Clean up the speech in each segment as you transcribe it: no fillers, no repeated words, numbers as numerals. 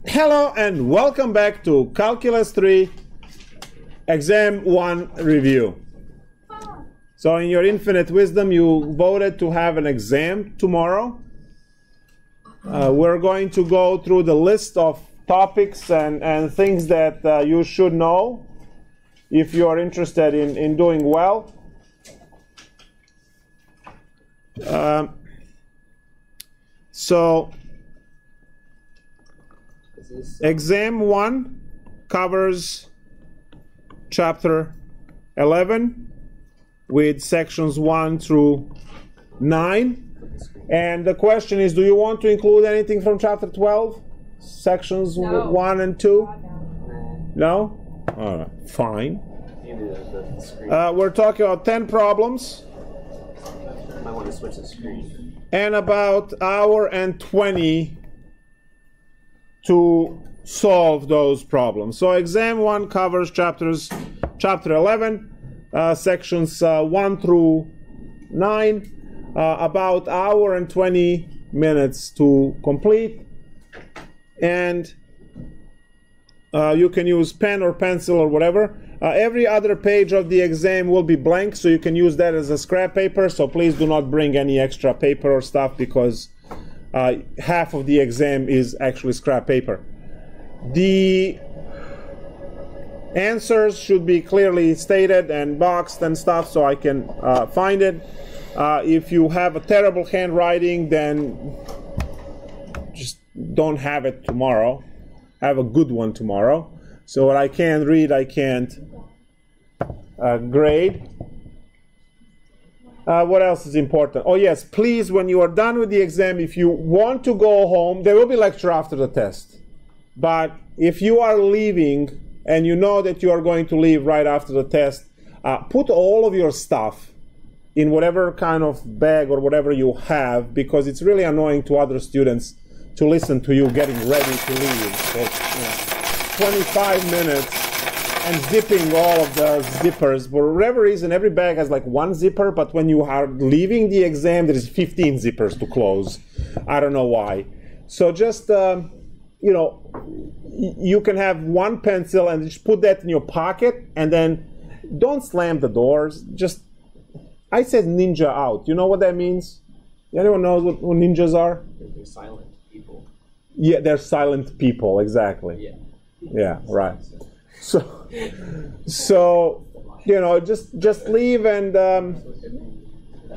Hello and welcome back to Calculus 3 Exam 1 review. So in your infinite wisdom, you voted to have an exam tomorrow. We're going to go through the list of topics and things that you should know if you are interested in doing well. So exam 1 covers chapter 11 with sections 1 through 9. And the question is, do you want to include anything from chapter 12? Sections 1 and 2? No? All right, fine. We're talking about 10 problems. Might want to switch the screen. And about an hour and 20 to solve those problems. So exam 1 covers chapter 11, sections 1 through 9, about an hour and 20 minutes to complete. And you can use pen or pencil or whatever. Every other page of the exam will be blank, so you can use that as a scrap paper. So please do not bring any extra paper or stuff, because half of the exam is actually scrap paper. The answers should be clearly stated and boxed and stuff, so I can find it. If you have a terrible handwriting, then just don't have it tomorrow. Have a good one tomorrow. So what I can't read, I can't grade. What else is important? Oh yes, please, when you are done with the exam, if you want to go home, there will be lecture after the test. But if you are leaving and you know that you are going to leave right after the test, put all of your stuff in whatever kind of bag or whatever you have, because it's really annoying to other students to listen to you getting ready to leave. So, 25 minutes and zipping all of the zippers. For whatever reason, every bag has like one zipper, but when you are leaving the exam, there is 15 zippers to close. I don't know why. So just, you can have one pencil and just put that in your pocket, and then don't slam the doors. Just, I said ninja out. You know what that means? Anyone knows what ninjas are? They're silent people. Yeah, they're silent people, exactly. Yeah. Yeah, right. So just leave, and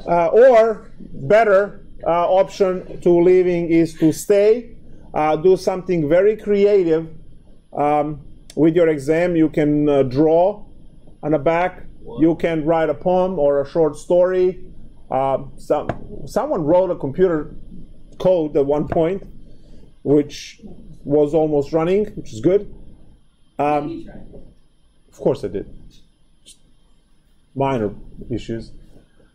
or better option to leaving is to stay. Do something very creative with your exam. You can draw on the back. You can write a poem or a short story. Someone wrote a computer code at one point, which was almost running, which is good. Of course I did. Just minor issues.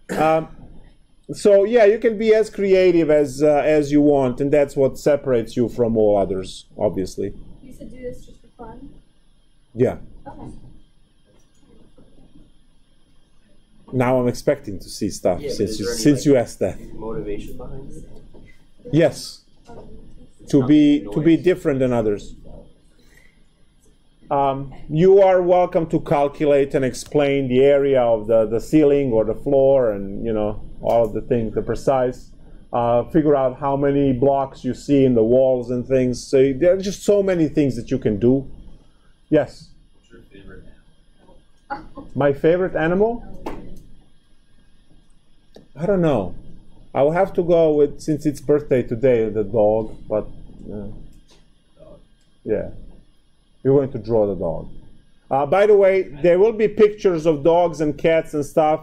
So yeah, you can be as creative as you want, and that's what separates you from all others, obviously. You said do this just for fun? Yeah. Okay. Now I'm expecting to see stuff, Yeah, since you asked that. Motivation behind it? Yes. To be different than others. You are welcome to calculate and explain the area of the ceiling or the floor, and all of the things, the precise. Figure out how many blocks you see in the walls and things. So there are just so many things that you can do. Yes. What's your favorite animal? My favorite animal? I don't know. I will have to go with, since it's birthday today, the dog. But yeah, we're going to draw the dog. By the way, there will be pictures of dogs and cats and stuff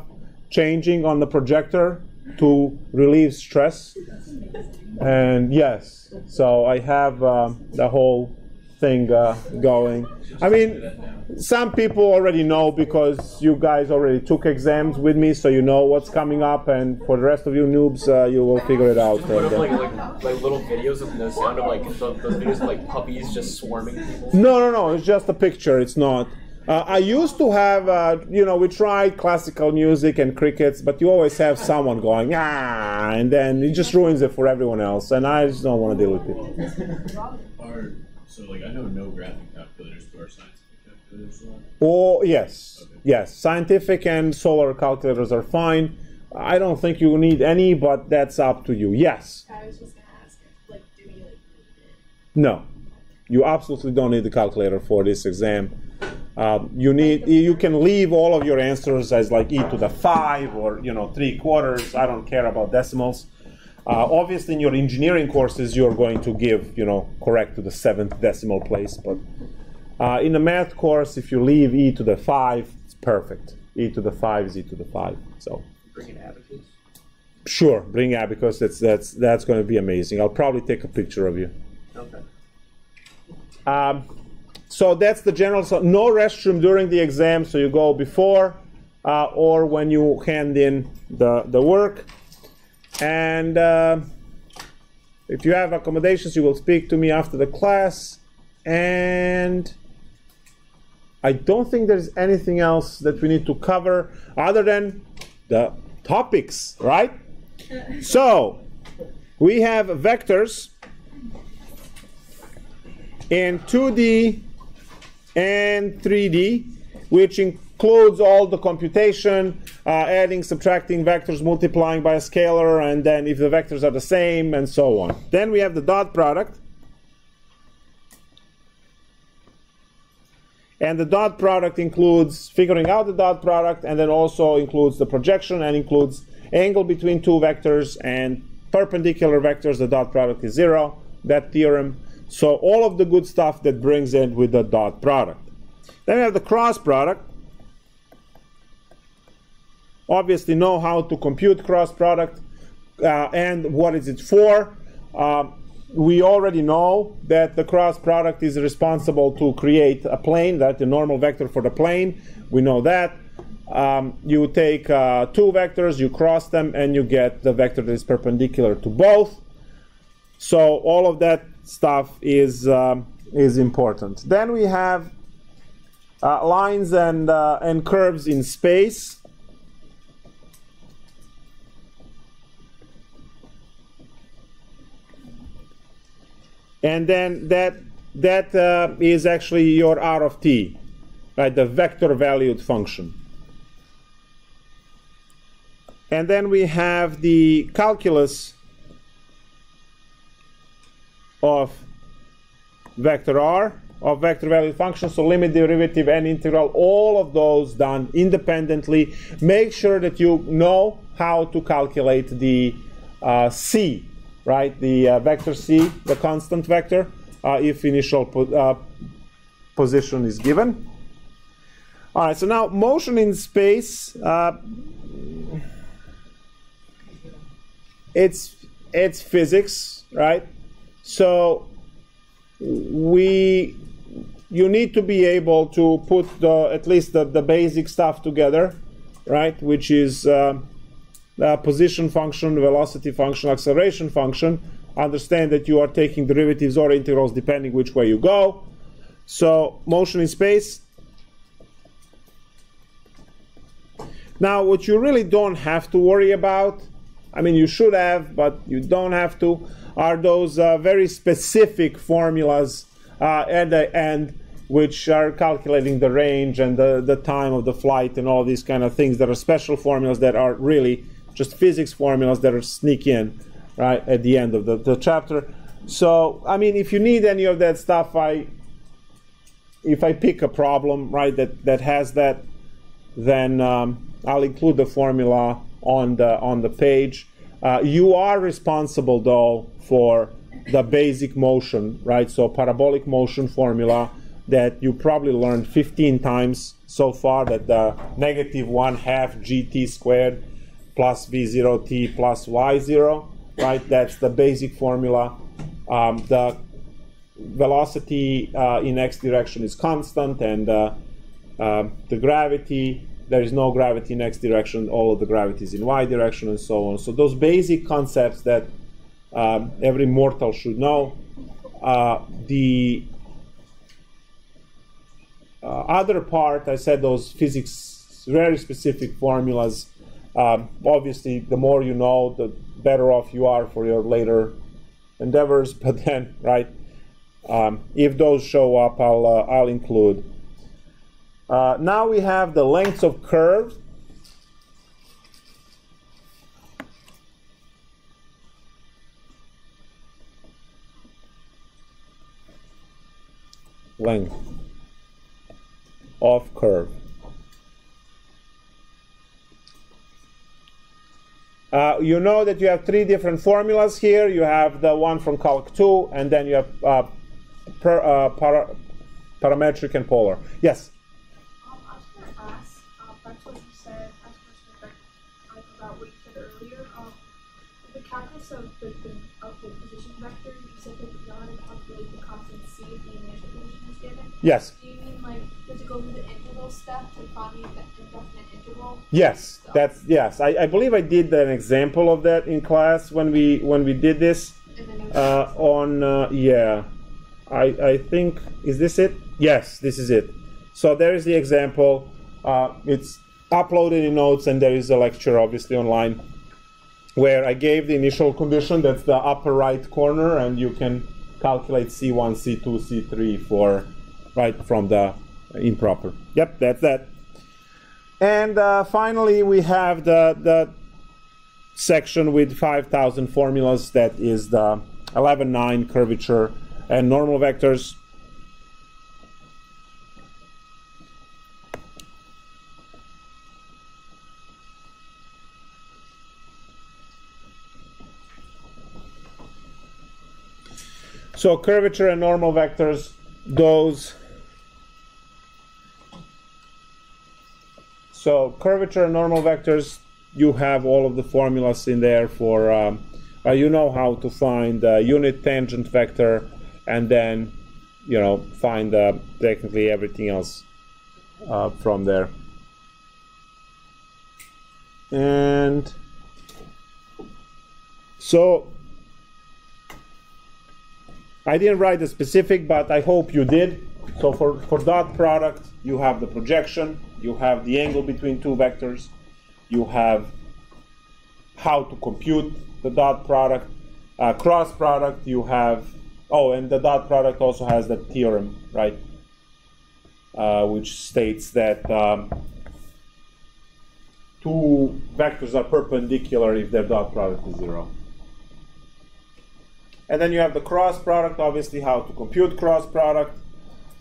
changing on the projector to relieve stress. And yes, so I have the whole thing going. I mean, some people already know, because you guys already took exams with me, so you know what's coming up, and for the rest of you noobs, you will figure it out. Put up like little videos of the sound of those videos of like puppies just swarming people. No, it's just a picture. It's not. I used to have, you know, we tried classical music and crickets, but you always have someone going, ah, and then it just ruins it for everyone else, and I just don't want to deal with it. So, like, I know no graphic calculators, but are scientific calculators allowed? Oh, yes. Okay. Yes, scientific and solar calculators are fine. I don't think you need any, but that's up to you. Yes. I was just gonna ask, like, do we like need it? No. You absolutely don't need the calculator for this exam. You can leave all of your answers as like e to the 5 or, you know, 3/4. I don't care about decimals. Obviously, in your engineering courses, you're going to give, you know, correct to the 7th decimal place. But in the math course, if you leave e to the 5, it's perfect. E to the 5 is e to the 5. So Bring an abacus. sure, bring abacus. That's going to be amazing. I'll probably take a picture of you. Okay. So that's the general. So no restroom during the exam. So you go before or when you hand in the work. And if you have accommodations, you will speak to me after the class. And I don't think there's anything else that we need to cover other than the topics, right? So we have vectors in 2D and 3D, which includes all the computation, adding, subtracting vectors, multiplying by a scalar, and then if the vectors are the same, and so on. Then we have the dot product. And the dot product includes figuring out the dot product, and then also includes the projection, and includes angle between two vectors and perpendicular vectors. The dot product is 0, that theorem. So all of the good stuff that brings in with the dot product. Then we have the cross product. Obviously know how to compute cross product and what is it for. We already know that the cross product is responsible to create a plane, that's the normal vector for the plane. We know that. You take two vectors, you cross them, and you get the vector that is perpendicular to both. So all of that stuff is important. Then we have lines and curves in space. And then that is actually your R of t, right? The vector valued function. And then we have the calculus of vector r, of vector valued function, so limit, derivative, and integral, all of those done independently. Make sure that you know how to calculate the c, right? The vector c, the constant vector, if initial position is given. All right, so now motion in space, it's physics, right? So you need to be able to put at least the basic stuff together, right? Which is position function, velocity function, acceleration function. Understand that you are taking derivatives or integrals depending which way you go. So motion in space. Now what you really don't have to worry about, I mean you should have, but you don't have to, are those very specific formulas at the end which are calculating the range and the time of the flight and all these kind of things that are special formulas that are really just physics formulas that are sneak in right at the end of the chapter. So I mean if you need any of that stuff, if I pick a problem right that has that, then I'll include the formula on the page. You are responsible though for the basic motion, right? So parabolic motion formula that you probably learned 15 times so far, that the -1/2 gt squared plus v0t plus y0, right? That's the basic formula. The velocity in x direction is constant, and the gravity, there is no gravity in x direction, all of the gravity is in y direction, and so on. So those basic concepts that every mortal should know. other part, I said those physics, very specific formulas. Obviously, the more you know, the better off you are for your later endeavors. But then, right, if those show up, I'll include. Now we have the lengths of curves. Length of curve. You know that you have three different formulas here. You have the one from Calc 2, and then you have parametric and polar. Yes? I was going to ask, back to what you said, about what you said earlier. The calculus of the position vector, you said that you want to calculate the constant c if the initial position is given. Yes. Do you mean like to go through the interval step to find the indefinite interval? Yes, that's yes. I believe I did an example of that in class when we did this. Yeah, I think, is this it? Yes, this is it. So there is the example. It's uploaded in notes, and there is a lecture obviously online where I gave the initial condition. That's the upper right corner, and you can calculate C1, C2, C3 for right from the improper. Yep, that's that. And finally, we have the section with 5,000 formulas. That is the 11.9 curvature and normal vectors. So curvature and normal vectors, those. So curvature and normal vectors, you have all of the formulas in there for, you know how to find the unit tangent vector, and then, you know, find technically everything else from there. And so I didn't write the specific, but I hope you did. So for dot product, you have the projection, you have the angle between two vectors, you have how to compute the dot product. Cross product, you have, and the dot product also has the theorem, right? Which states that two vectors are perpendicular if their dot product is 0. And then you have the cross product, obviously how to compute cross product.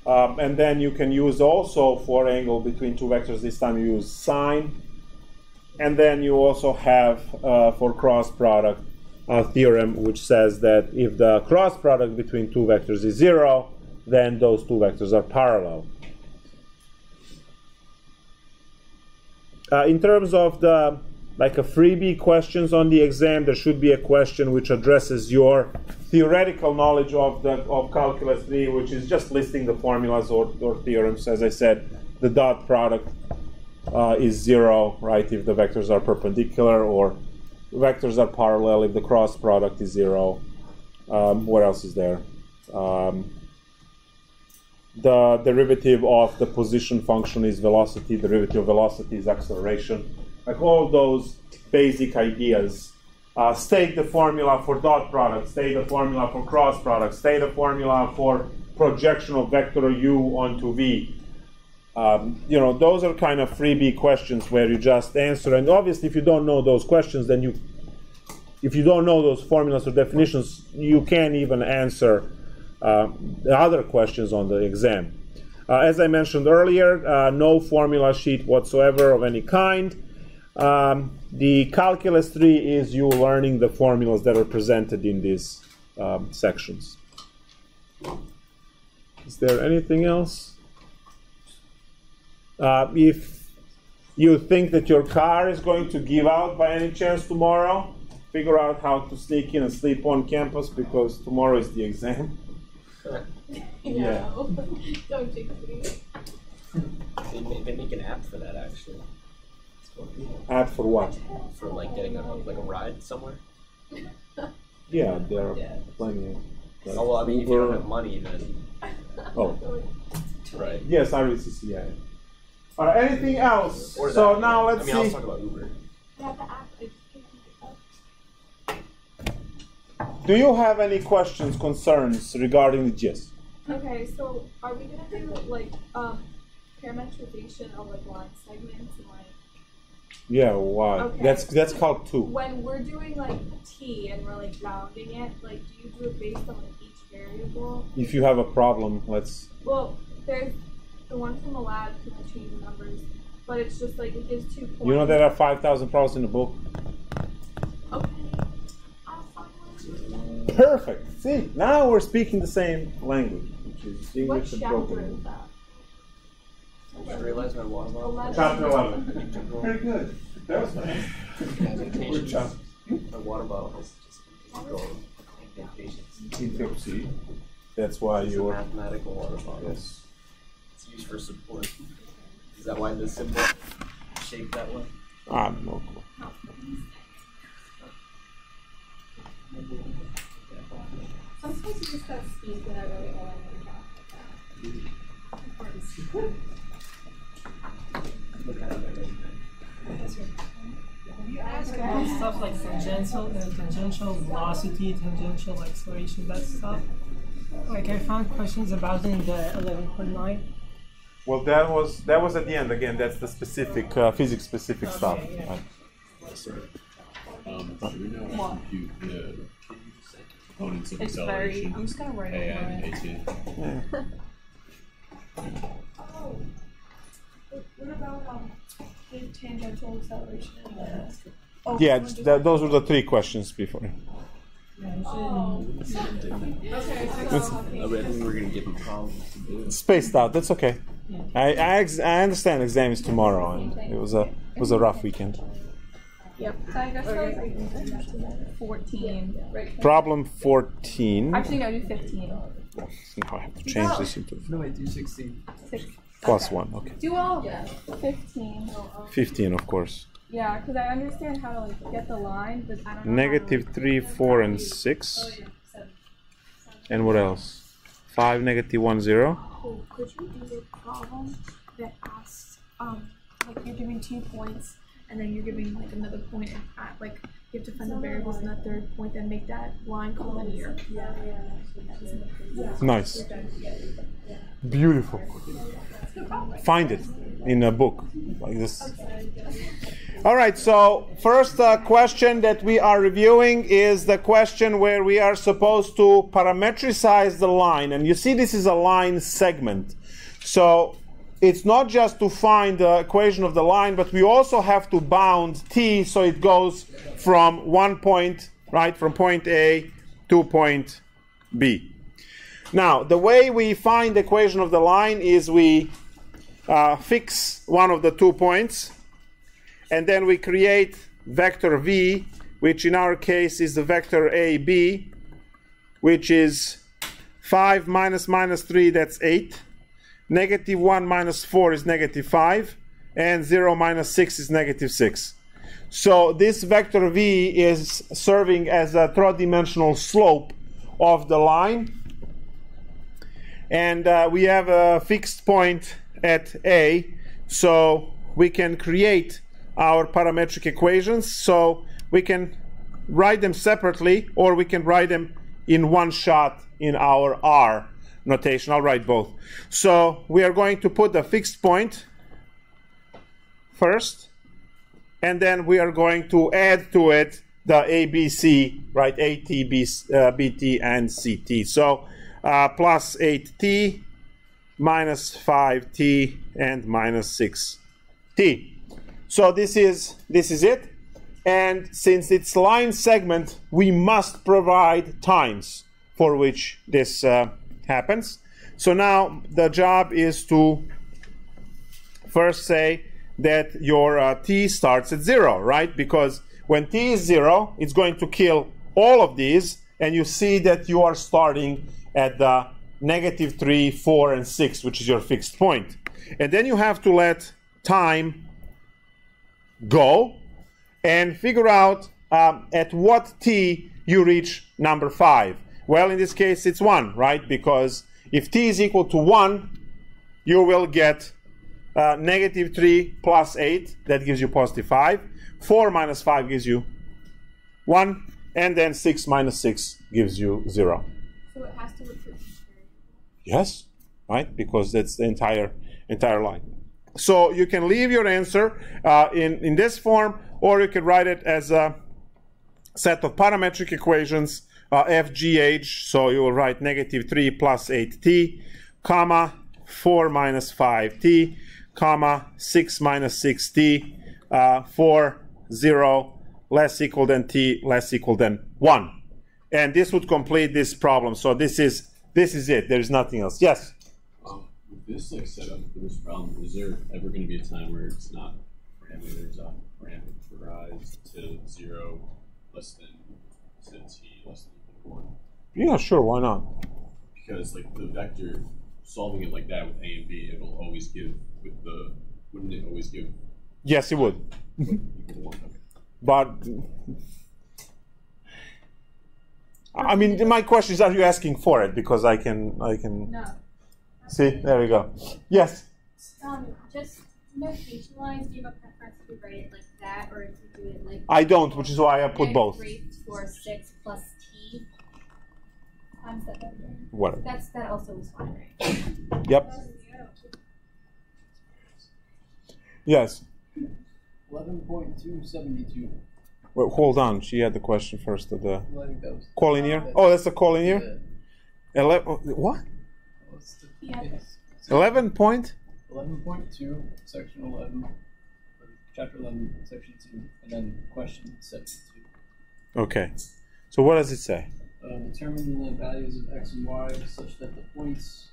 And then you can use also for angle between two vectors, this time you use sine. And then you also have for cross product a theorem which says that if the cross product between two vectors is 0, then those two vectors are parallel. In terms of the a freebie questions on the exam, there should be a question which addresses your theoretical knowledge of Calculus 3, which is just listing the formulas or theorems. As I said, the dot product is 0, right, if the vectors are perpendicular, or vectors are parallel if the cross product is 0. What else is there? The derivative of the position function is velocity. Derivative of velocity is acceleration. Like all those basic ideas. State the formula for dot product. State the formula for cross product. State the formula for projection of vector u onto v. Those are kind of freebie questions where you just answer. And obviously, if you don't know those questions, then if you don't know those formulas or definitions, you can't even answer the other questions on the exam. As I mentioned earlier, no formula sheet whatsoever of any kind. The Calculus 3 is you learning the formulas that are presented in these sections. Is there anything else? If you think that your car is going to give out by any chance tomorrow, figure out how to sneak in and sleep on campus, because tomorrow is the exam. Yeah. Don't jinx me. They make an app for that, actually. App for what? For like getting a ride somewhere. Yeah, there are plenty. Oh well, I mean, if you don't have money, then. Oh. Right. Yes, RVCC, yeah. All right, anything else? Or So that, now yeah. let's I mean, see. I'll talk about Uber. Yeah, the app. I just can't pick it up. Do you have any questions, concerns regarding the GIS? Okay, so are we gonna do like parametrization of like line segments and like Yeah, why? Okay. That's called 2. when we're doing like t and we're like bounding it, like do you do it based on like each variable? If you have a problem, let's. Well, there's the one from the lab can change the numbers, but it's just like it gives 2 points. You know there are 5,000 problems in the book. Okay. I'll find one. Perfect. See, now we're speaking the same language, which is What English and chapter broken. is that? I just realized my water bottle. 11. Chapter 11. Very good. That was nice. Indentations. chapter? My water bottle has just integral indentations. Intopsy. That's why It's a you're. mathematical water bottle. Yes. It's used for support. Is that why the symbol shaped that way? No clue. Sometimes you just gotta speak without really knowing what you're talking Look at it. Stuff like tangential velocity, tangential acceleration, that stuff. Like I found questions about it in the 11.9. Well, that was at the end again. That's the specific physics specific stuff. yeah. Right. So we know how to compute the components of It's very. acceleration. I'm just gonna write A over and it. A2. Yeah. What about the tangential acceleration and the Yeah, those were the 3 questions before. Okay, so I read we were going to give them problems to do. Spaced out. That's okay. I understand exam is tomorrow, and it was a rough weekend. Yep. So I guess that was like 14. Problem 14. Actually, no, do 15. Now I have to change this into No, I do 16. 6. plus 1. Okay. Do all 15. 15, of course. Yeah, because I understand how to like get the line, but I don't know. Negative 3, 4, and 6. And what else? 5, negative 1, 0. cool. Could you do a problem that asks, like you're giving 2 points and then you're giving like another point and like you have to find the variables in the third point that make that line collinear. Nice. Beautiful. Find it in a book like this. All right, so first question that we are reviewing is the question where we are supposed to parametricize the line. And you see this is a line segment. So it's not just to find the equation of the line, but we also have to bound t so it goes from one point, right, from point A to point B. Now, the way we find the equation of the line is we fix one of the 2 points, and then we create vector v, which in our case is the vector AB, which is 5 minus 3, that's 8. Negative 1 minus 4 is negative 5, and 0 minus 6 is negative 6. So this vector v is serving as a third-dimensional slope of the line. And we have a fixed point at A, so we can create our parametric equations. So we can write them separately, or we can write them in one shot in our R notation. I'll write both. So we are going to put the fixed point first, and then we are going to add to it the ABC, right? AT, BT, and CT. So plus 8t, minus 5t, and minus 6t. So this is it. And since it's line segment, we must provide times for which this happens. So now the job is to first say that your t starts at 0, right? Because when t is 0, it's going to kill all of these, and you see that you are starting at the negative 3, 4, and 6, which is your fixed point. And then you have to let time go and figure out at what t you reach number 5. Well, in this case, it's 1, right? Because if t is equal to 1, you will get negative 3 plus 8, that gives you positive 5. 4 minus 5 gives you 1, and then 6 minus 6 gives you 0. So it has to look for each variable. Yes, right? Because that's the entire line. So you can leave your answer in this form, or you can write it as a set of parametric equations, f, g, h. So you will write negative 3 plus 8t, comma, 4 minus 5t, comma, 6 minus 6t, 4, 0, less equal than t, less equal than 1. And this would complete this problem. So this is it. There's nothing else. Yes? With this like setup for this problem, is there ever going to be a time where it's not parameterized to 0 less than t less than 1? Yeah, sure. Why not? Because like the vector, solving it like that with a and b, it will always give with the, wouldn't it always give? Yes, it would. Equal 1? Okay. But I mean, my question is: are you asking for it? Because I can. No. See, there we go. Yes. Just notation-wise, do you have a preference if you write it like that, or if you do it like? I don't, which is why I put both. 3, 4, 6 plus t times that vector. Whatever. That also was fine, right? Yep. Yes. 11.272. Well, hold on. She had the question first of the I think that was collinear. Oh, that's the collinear. 11. What? Yeah. 11 point. 11.2, section 11, or chapter 11, section 2, and then question 72. Okay. So what does it say? Determine the values of x and y such that the points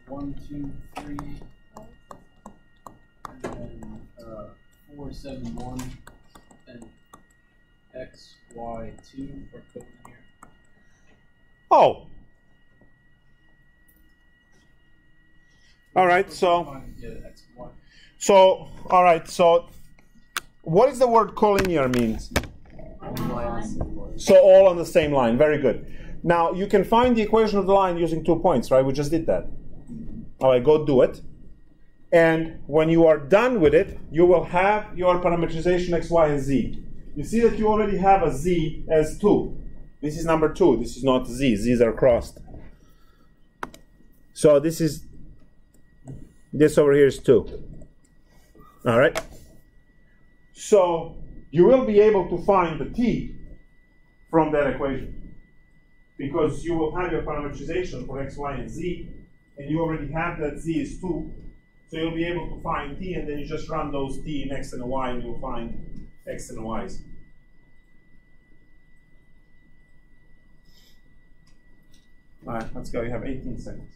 1, 2, 3, and then 4, 7, 1, and x, y, 2 are collinear. Oh. All right. So. Yeah, x and y. So. All right. So. What does the word collinear means? So all on the same line. Very good. Now you can find the equation of the line using 2 points, right? We just did that. All right, go do it. And when you are done with it, you will have your parameterization x, y, and z. You see that you already have a z as 2. This is number 2. This is not z. Z's are crossed. So this over here is 2. All right. So you will be able to find the t from that equation, because you will have your parameterization for x, y, and z, and you already have that z is 2. So you'll be able to find t, and then you just run those t in x and y, and you'll find x and y's. All right, let's go. You have 18 seconds.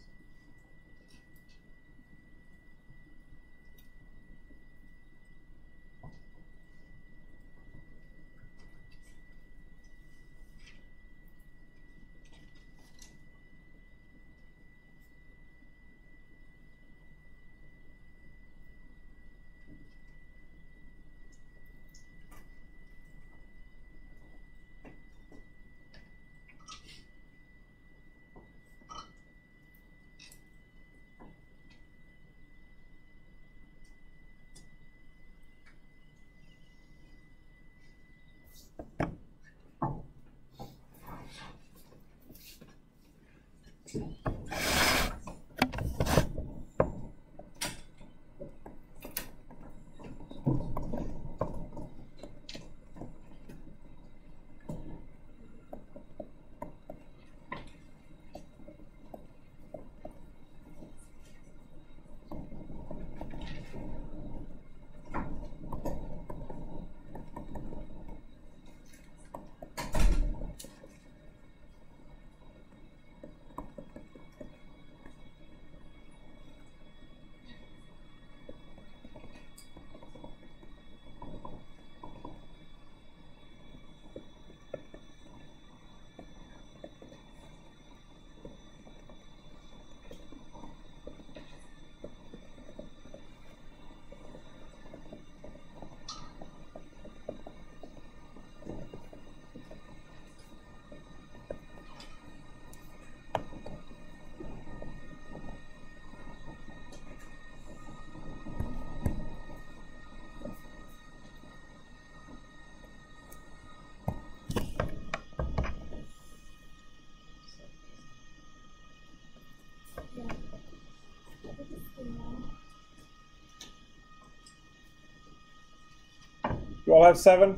all have 7?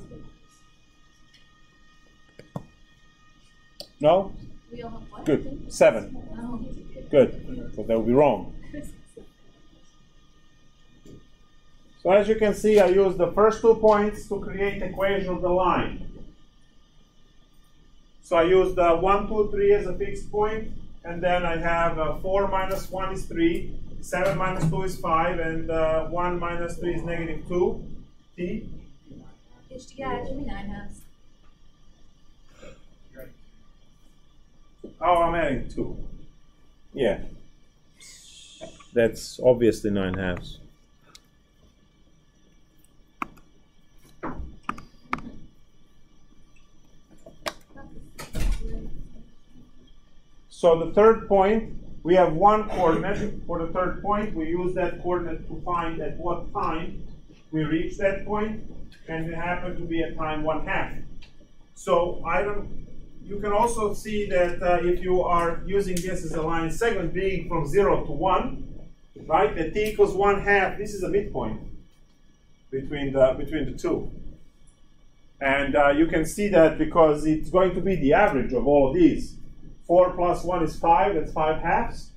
No? We all have what? Good. 7. Oh. Good. So that would be wrong. So as you can see, I used the first 2 points to create equation of the line. So I used 1, 2, 3 as a fixed point, and then I have 4 minus 1 is 3, 7 minus 2 is 5, and 1 minus 3 is negative 2. T. Yeah, it should be 9 halves. Oh, I'm adding 2. Yeah. That's obviously 9 halves. So the third point, we have 1 coordinate for the third point. We use that coordinate to find at what time we reach that point, and it happened to be at time 1/2. So you can also see that if you are using this as a line segment being from 0 to 1, right, that t equals 1/2, this is a midpoint between the two. And you can see that because it's going to be the average of all of these. 4 plus 1 is 5, that's 5 halves.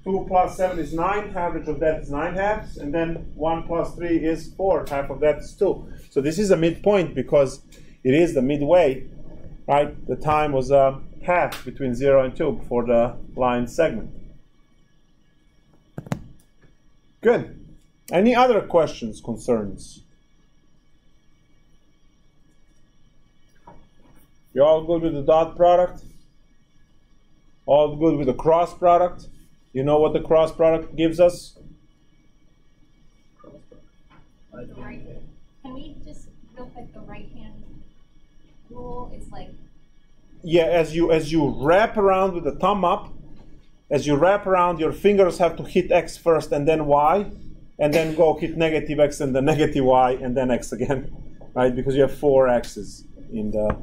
2 plus 7 is 9, average of that is 9 halves. And then 1 plus 3 is 4, half of that is 2. So this is a midpoint because it is the midway, right? The time was half between 0 and 2 for the line segment. Good. Any other questions, concerns? You all good with the dot product? All good with the cross product? You know what the cross product gives us? Right. Can we just real quick, the right hand rule is like, Yeah, as you wrap around with the thumb up, as you wrap around, your fingers have to hit X first and then Y, and then go hit negative X and then negative Y and then X again, right? Because you have 4 X's in the.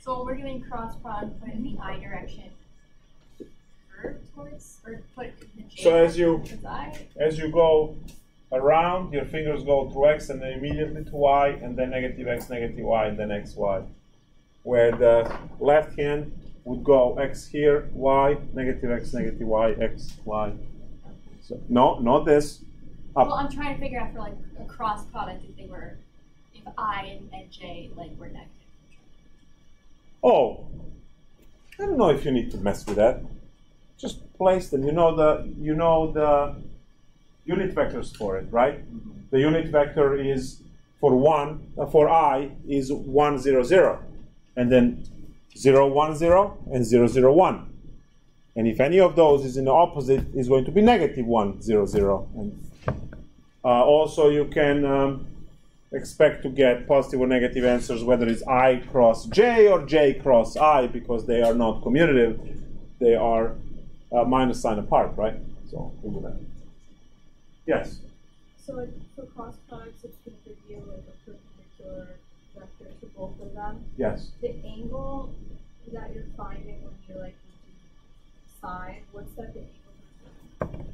so when we're doing cross product, put it in the I direction. Curve towards, or put it in the J. So as you go around, your fingers go through X and then immediately to Y, and then negative X, negative Y, and then X, Y. Where the left hand would go X here, Y, negative X, negative Y, X, Y. So no, not this. Up. Well, I'm trying to figure out for like a cross product if I and J like were negative. Oh, I don't know if you need to mess with that. Just place them. You know the unit vectors for it, right? The unit vector is for I is 1, 0, 0, and then 0, 1, 0, and 0, 0, 1. And if any of those is in the opposite, is going to be negative 1, 0, 0. And also, you can expect to get positive or negative answers, whether it's I cross J or J cross I, because they are not commutative. They are minus sign apart, right? So, think of that. Yes? So like for cross products, it's going to give you like a perpendicular vector to both of them. Yes. The angle that you're finding when you like sine, what's that the angle?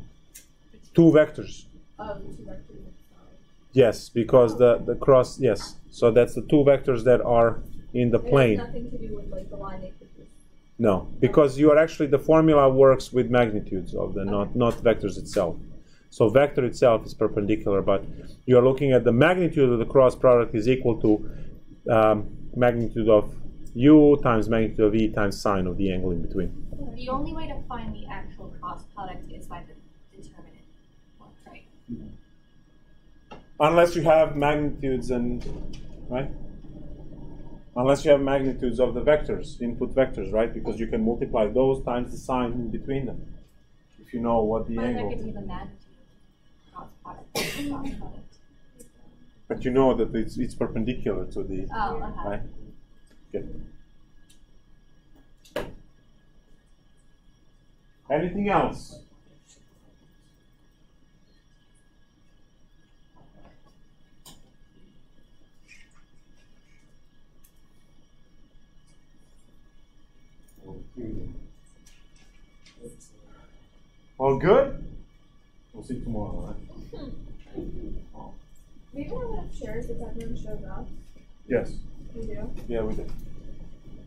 2 vectors. Of the 2 vectors in sine. Yes, because the cross, yes. So that's the 2 vectors that are in the plane. It has nothing to do with like the line they produce. No, because you are actually, the formula works with magnitudes of the, not vectors itself. So vector itself is perpendicular, but you are looking at the magnitude of the cross product is equal to magnitude of u times magnitude of e times sine of the angle in between. The only way to find the actual cross product is by the determinant one, right? Unless you have magnitudes and, right? Unless you have magnitudes of the vectors, input vectors, right? Because you can multiply those times the sign in between them. If you know what the But angle. that gives you the magnitude cross product. But you know that it's perpendicular to the, Oh, okay. right? Good. Anything else? All good? We'll see tomorrow, right? We even have enough shares if everyone shows up. Yes. We do. Yeah, we did.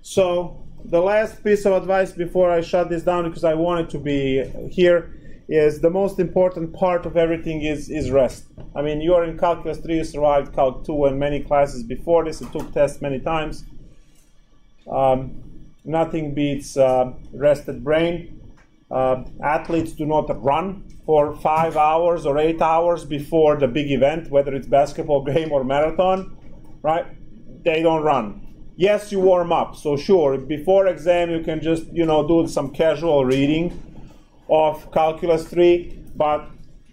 So the last piece of advice before I shut this down, because I wanted to be here, is the most important part of everything is rest. I mean, you are in Calculus 3, you survived Calc 2 and many classes before this, and took tests many times. Nothing beats rested brain. Athletes do not run for 5 hours or 8 hours before the big event, whether it's basketball game or marathon, right? They don't run. Yes, you warm up, so sure, before exam you can just, do some casual reading of Calculus 3, but,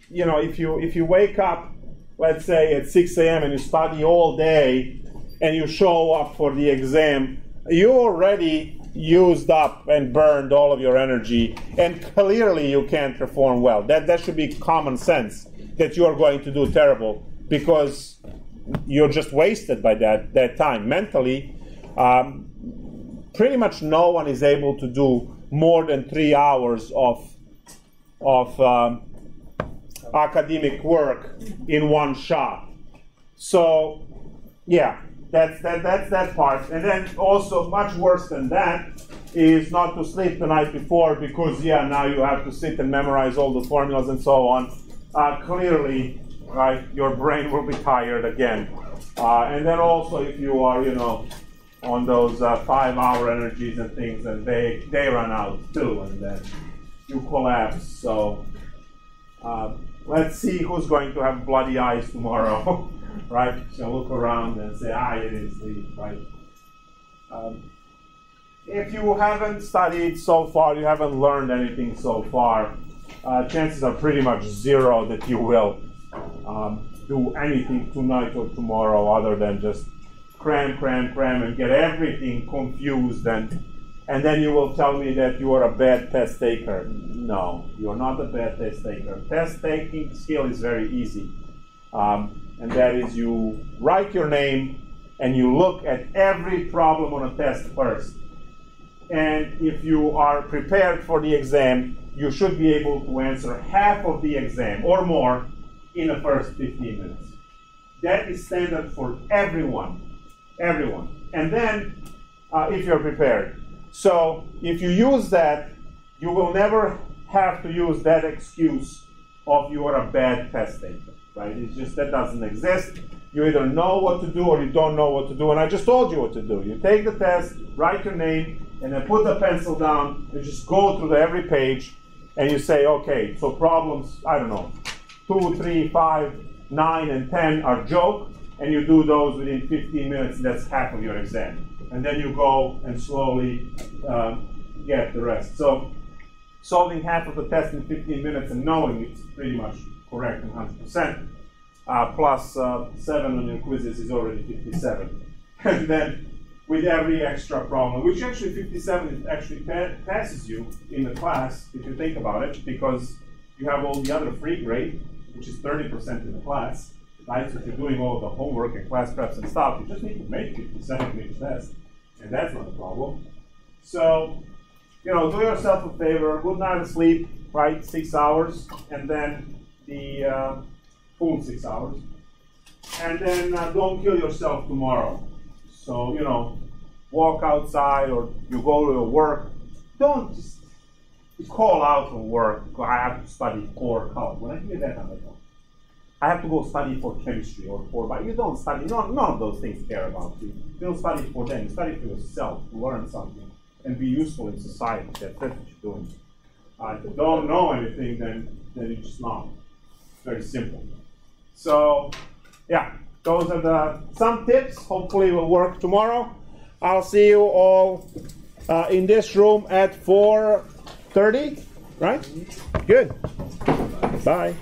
if you wake up, let's say at 6 a.m. and you study all day and you show up for the exam, you already used up and burned all of your energy, and clearly you can't perform well. That should be common sense, that you are going to do terrible, because you're just wasted by that time. Mentally, pretty much no one is able to do more than 3 hours of academic work in one shot. So, yeah. That's that part. And then also much worse than that is not to sleep the night before, because now you have to sit and memorize all the formulas and so on. Clearly, right, your brain will be tired again. And then also if you are, on those 5-hour energies and things, and they run out too, and then you collapse. So let's see who's going to have bloody eyes tomorrow. Right? So look around and say, you didn't sleep, right? If you haven't studied so far, you haven't learned anything so far, chances are pretty much zero that you will do anything tonight or tomorrow other than just cram, and get everything confused, and then you will tell me that you are a bad test taker. No, you're not a bad test taker. Test taking skill is very easy. And that is, you write your name and you look at every problem on a test first. And if you are prepared for the exam, you should be able to answer half of the exam or more in the first 15 minutes. That is standard for everyone. And then, if you're prepared. So if you use that, you will never have to use that excuse of you are a bad test taker. Right? It's just that doesn't exist. You either know what to do or you don't know what to do. And I just told you what to do. You take the test, write your name, and then put the pencil down and just go through every page, and you say, okay, so problems, 2, 3, 5, 9, and 10 are joke, and you do those within 15 minutes, and that's half of your exam. And then you go and slowly get the rest. So solving half of the test in 15 minutes and knowing it's pretty much correct and 100%, plus 7 on your quizzes is already 57. And then with every extra problem, which actually 57 actually passes you in the class, if you think about it, because you have all the other free grade, which is 30% in the class, right? So if you're doing all the homework and class preps and stuff, you just need to make 57 in each test, and that's not a problem. So, do yourself a favor, good night of sleep, right? 6 hours, and then the full 6 hours, and then don't kill yourself tomorrow. So walk outside, or you go to your work. Don't just call out from work. I have to study for calc. When I hear that, I'm like, I have to go study for chemistry or for bio. You don't study. None of those things care about you. You don't study for them. You study for yourself to learn something and be useful in society. That's what you're doing. If you don't know anything, then you're just not. It's very simple. So, yeah, those are some tips. Hopefully, will work tomorrow. I'll see you all in this room at 4:30. Right? Good. Bye.